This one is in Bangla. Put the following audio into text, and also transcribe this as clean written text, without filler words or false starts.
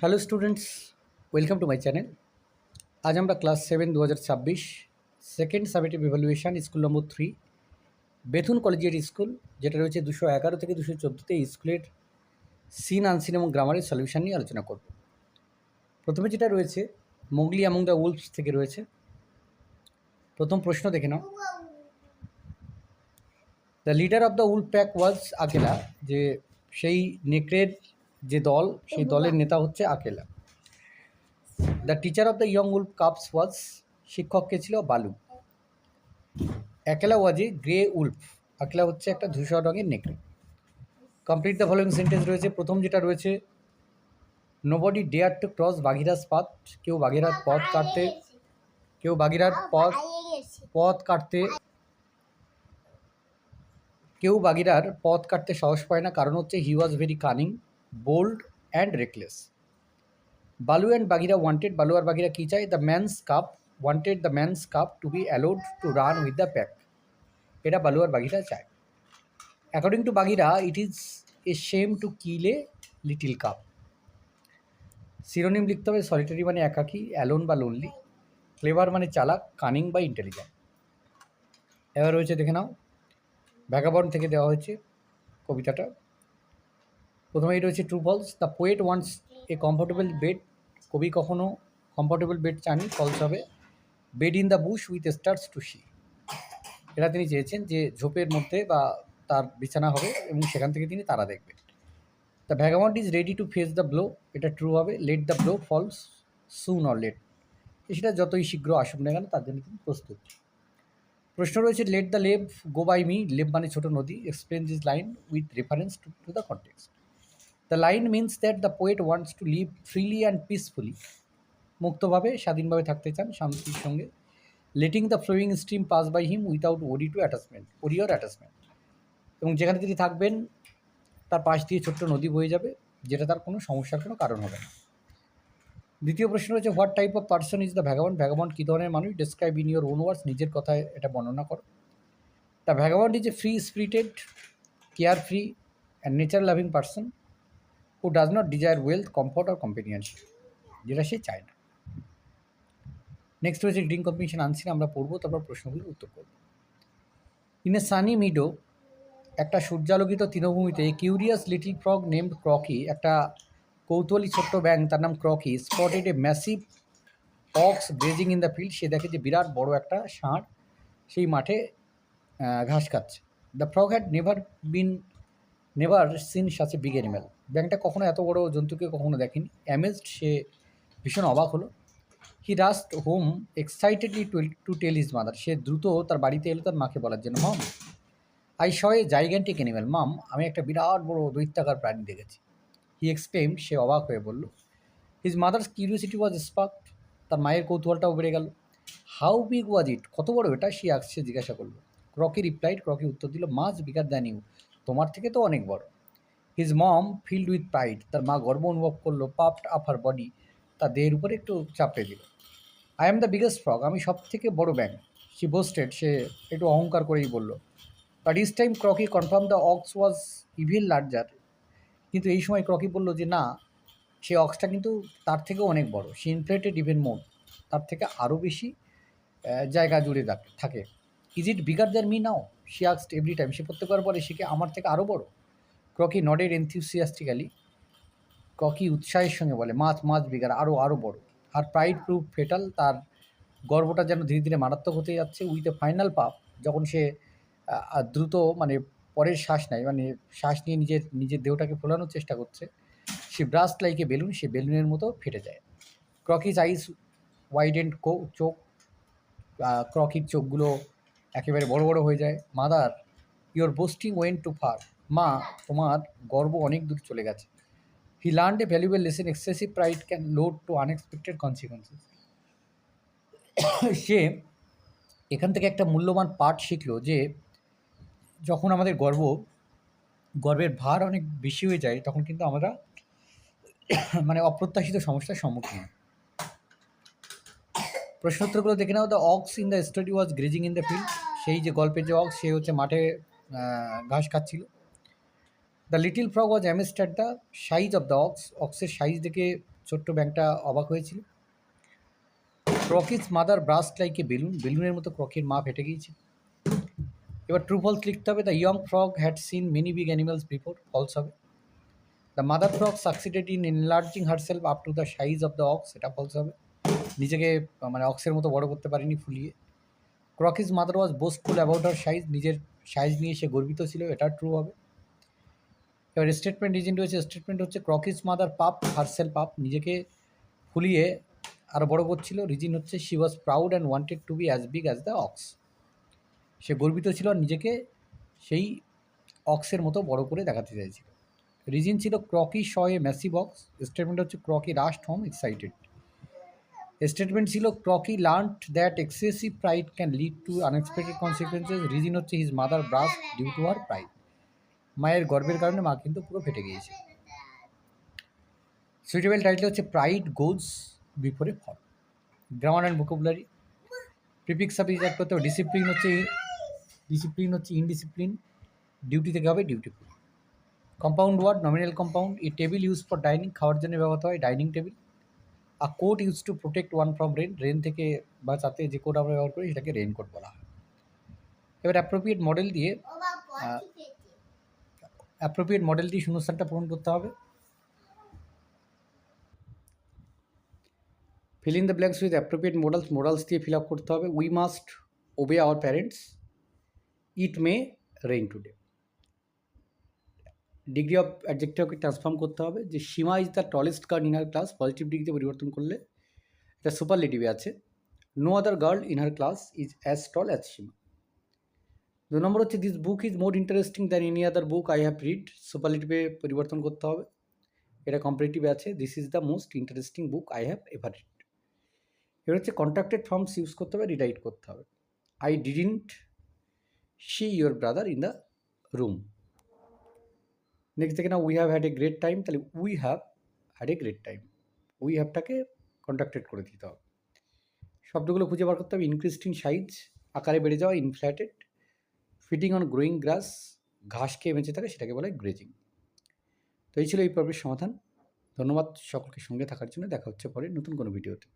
Hello students, welcome to my channel. আজ আমরা class 7 2026 second summative evaluation school number 3 Bethune collegiate school, যেটা রয়েছে 211 থেকে 214তে স্কুলের সিন আনসিন এবং গ্রামারের সলিউশন নিয়ে আলোচনা করব। প্রথমে যেটা রয়েছে মোগলি অ্যামং দ্য উলফস থেকে রয়েছে। প্রথম প্রশ্ন দেখে নাও। The leader of the wolf pack was Akela, যে সেই নেকড়ের যে দল, সেই দলের নেতা হচ্ছে Akela. The teacher of the young wolf cubs was, শিক্ষককে ছিল বালু। একলা ওয়াজ এ গ্রে উলফ, আকলা হচ্ছে একটা ধূসর রঙের নেকড়ে। কমপ্লিট দ্য ফলোয়িং সেন্টেন্স রয়েছে। প্রথম যেটা রয়েছে, nobody dare to cross Bagheera's path, কেউ বাঘিরার পথ কাটতে কেউ বাঘিরার পথ কাটতে কেউ বাঘিরার পথ কাটতে সাহস পায় না, কারণ হচ্ছে he was very cunning, bold and reckless. Baloo and Bagheera wanted, Baloo আর বাঘিরা কী চায়? The man's cub wanted the man's cub to be allowed to run with the pack, এটা বালু আর বাঘিরা চায়। According to Bagheera, it is a shame to kill a little cub. Synonym লিখতে হবে। সলিটারি মানে একাকী, অ্যালোন বা লোনলি, ক্লেভার মানে চালাক, কানিং বা ইন্টেলিজেন্ট। এবার রয়েছে দেখে নাও, ভ্যাগাবন্ড থেকে দেওয়া হয়েছে কবিতাটা। প্রথমেই রয়েছে true false. The poet wants a comfortable bed, কবি কখনো কমফোর্টেবল বেড চাননি। ফলস হবে bed in the bush with stars to see, এটা তিনি চেয়েছেন যে ঝোপের মধ্যে বা তার বিছানা হবে এবং সেখান থেকে তিনি তারা দেখবেন। The vagabond is ready to face the blow, এটা ট্রু হবে। Let the blow falls soon or late, সেটা যতই শীঘ্র আসুক না কেন তার জন্য তিনি প্রস্তুত। প্রশ্ন রয়েছে let the lave go by me, lave মানে ছোট নদী। Explain this line with reference to the context. The line means that the poet wants to live freely and peacefully, মুক্তভাবে স্বাধীনভাবে থাকতে চান শান্তির সঙ্গে। Letting the flowing stream pass by him without worry to attachment, worry or attachment, এবং যেখানে তিনি থাকবেন তার পাশ দিয়ে ছোট্ট নদী বয়ে যাবে, যেটা তার কোনো সমস্যার কোনো কারণ হবে না। দ্বিতীয় প্রশ্ন হচ্ছে what type of person is the vagabond, vagabond কী ধরনের মানুষ? Describe in your own words, নিজের কথায় এটা বর্ণনা করো। The vagabond is a free spirited, care free and nature loving person who does not desire wealth, comfort or companionship, যেটা সে চায় না। নেক্সট হচ্ছে রিডিং কম্পিটিশন আনসিন, আমরা পড়বো, তারপর প্রশ্নগুলির উত্তর করব। ইন এ সানি মিডো, একটা সূর্যালোকিত তৃণভূমিতে, curious little frog named Croaky, একটা কৌতূহলী ছোট্ট ব্যাং তার নাম Croaky, spotted a massive ox grazing in the field, সে দেখে যে বিরাট বড় একটা ষাঁড় সেই মাঠে ঘাস খাচ্ছে। The frog had never seen such a big animal, ব্যাংটা কখনো এত বড় জন্তুকে কখনো দেখেনি। অ্যামেজড, সে ভীষণ অবাক হলো। He rushed home excitedly to tell his mother, সে দ্রুত তার বাড়িতে এলো তার মাকে বলার জন্য। Mom I saw a gigantic animal, mom আমি একটা বিরাট বড় দৈত্যাকার প্রাণী দেখেছি। হি এক্সক্লেমড, সে অবাক হয়ে বলল। হিজ মাদার্স কিউরিওসিটি ওয়াজ স্পার্কড, তার মায়ের কৌতূহলটাও বেড়ে গেল। হাউ বিগ ওয়াজ ইট, কত বড় এটা? সে জিজ্ঞাসা করলো। ক্রকি রিপ্লাইড, ক্রকি উত্তর দিল, মাচ বিগার দ্যান ইউ, তোমার থেকে তো অনেক বড়। His mom filled with pride, তার মা গর্ব অনুভব করলো। পাফড আপ হার বডি, তার দেহের উপরে একটু চাপড়ে দিল। I am the biggest frog, আমি সব থেকে বড় ব্যাং। শি বোস্টেড, সে একটু অহংকার করেই বলল। But this time Croaky confirm the ox was even larger, কিন্তু এই সময় ক্রকি বলল যে না, সে অক্সটা কিন্তু তার থেকেও অনেক বড়। সে ইনফ্লেটেড ইভেন মোর, তার থেকে আরও বেশি জায়গা জুড়ে থাকে। Is it bigger than me now, she asked every time, সে প্রত্যেকবার বলে সে কি আমার থেকে আরও বড়। ক্রকি নডেড এনথিউসিয়াস্টিক্যালি, ক্রকি উৎসাহের সঙ্গে বলে মাছ বিগার, আরও বড়। আর প্রাইড প্রুফ ফেটাল, তার গর্বটা যেন ধীরে ধীরে মারাত্মক হতে যাচ্ছে। উইথ এ ফাইনাল পাপ, যখন সে দ্রুত মানে পরের শ্বাস নেয়, মানে শ্বাস নিয়ে নিজের দেহটাকে ফোলানোর চেষ্টা করছে, সে ব্রাস্ট লাইক এ বেলুন, সে বেলুনের মতো ফেটে যায়। ক্রকিজ আইস ওয়াইড অ্যান্ড চোখ, ক্রকির চোখগুলো একেবারে বড় বড় হয়ে যায়। Mother your boasting went too far, মা তোমার গর্ব অনেক দূর চলে গেছে। He learned a valuable lesson, excessive pride can lead to unexpected consequences, সে এখান থেকে একটা মূল্যবান পাঠ শিখলো যে যখন আমাদের গর্বের ভার অনেক বেশি হয়ে যায়, তখন কিন্তু আমরা মানে অপ্রত্যাশিত সমস্যার সম্মুখীন। প্রশ্নোত্তরগুলো দেখে নাও। The ox in the story was grazing in the field, সেই যে গল্পের যে অক্স, সে হচ্ছে মাঠে ঘাস খাচ্ছিল। The little frog was amazed at the size of the ox, অক্সের সাইজ দেখে ছোট্ট ব্যাংকটা অবাক হয়েছিল। Croaky's mother burst like a balloon, বেলুনের মতো ক্রকির মা ফেটে গিয়েছিল। এবার ট্রু ফলস লিখতে হবে। The young frog had seen many big animals before, false হবে। The mother frog succeeded in enlarging herself up to the size of the ox, এটা ফলস হবে। নিজেকে মানে অক্সের মতো বড় করতে পারেনি ফুলিয়ে। Croaky's mother was boastful about her size, নিজের সাইজ নিয়ে সে গর্বিত ছিল, এটা ট্রু হবে। এবার স্টেটমেন্ট রিজন রয়েছে। স্টেটমেন্ট হচ্ছে Croaky's mother puffed herself up, নিজেকে ফুলিয়ে আরও বড় করছিল। রিজন হচ্ছে she was proud and wanted to be as big as the ox, সে গর্বিত ছিল আর নিজেকে সেই অক্সের মতো বড় করে দেখাতে চাইছিল। রিজন ছিল Croaky saw a massive ox. Statement হচ্ছে Croaky rushed home excited. Statement ছিল Croaky learned that excessive pride can lead to unexpected consequences. Reason হচ্ছে his mother burst due to her pride, মায়ের গর্বের কারণে মা কিন্তু পুরো ফেটে গিয়েছে। সুইটেবল টাইটেল হচ্ছে pride goes before a fall. Grammar and vocabulary, prefix suffix add করতে হবে। ডিসিপ্লিন হচ্ছে ইনডিসিপ্লিন, ডিউটি থেকে হবে dutiful. Compound word, nominal compound. A table use for dining, খাওয়ার জন্য ব্যবহৃত হয়, dining table. A coat use to protect one from rain, rain থেকে বাঁচাতে যে কোট আমরা ব্যবহার করি সেটাকে রেইনকোট বলা হয়। এবার অ্যাপ্রোপ্রিয়েট মডেল দিয়ে শূন্যস্থানটা পূরণ করতে হবে। Fill in the blanks with appropriate modals দিয়ে ফিল আপ করতে হবে। We must obey our parents, it may rain today. Degree of অ্যাডজেক্টিভকে ট্রান্সফর্ম করতে হবে, যে Seema is the tallest girl in her class, positive ডিগ্রিতে পরিবর্তন করলে এটা সুপারলেটিভে আছে। No other girl in her class is as tall as Seema. 2 number হচ্ছে this book is more interesting than any other book I have read, সুপারলেটিভে পরিবর্তন করতে হবে, এটা কম্পারেটিভে আছে। This is the most interesting book I have ever read. এবার হচ্ছে কন্ট্রাক্টেড ফর্মস ইউজ করতে হবে, রিরাইট করতে হবে। I didn't see your brother in the room. Next দেখে না, we have had a great time, তাহলে we have had a great time, we হ্যাভটাকে কন্ট্রাক্টেড করে দিতে হবে। শব্দগুলো খুঁজে বার করতে হবে। ইনক্রিজড ইন সাইজ, আকারে বেড়ে যাওয়া, ইনফ্ল্যাটেড। ফিটিং অন গ্রোয়িং গ্রাস, ঘাস খেয়ে বেঁচে থাকে সেটাকে বলে গ্রেজিং। তো এই ছিল এই পর্বের সমাধান। ধন্যবাদ সকলকে সঙ্গে থাকার জন্য। দেখা হচ্ছে পরে নতুন কোনো ভিডিওতে।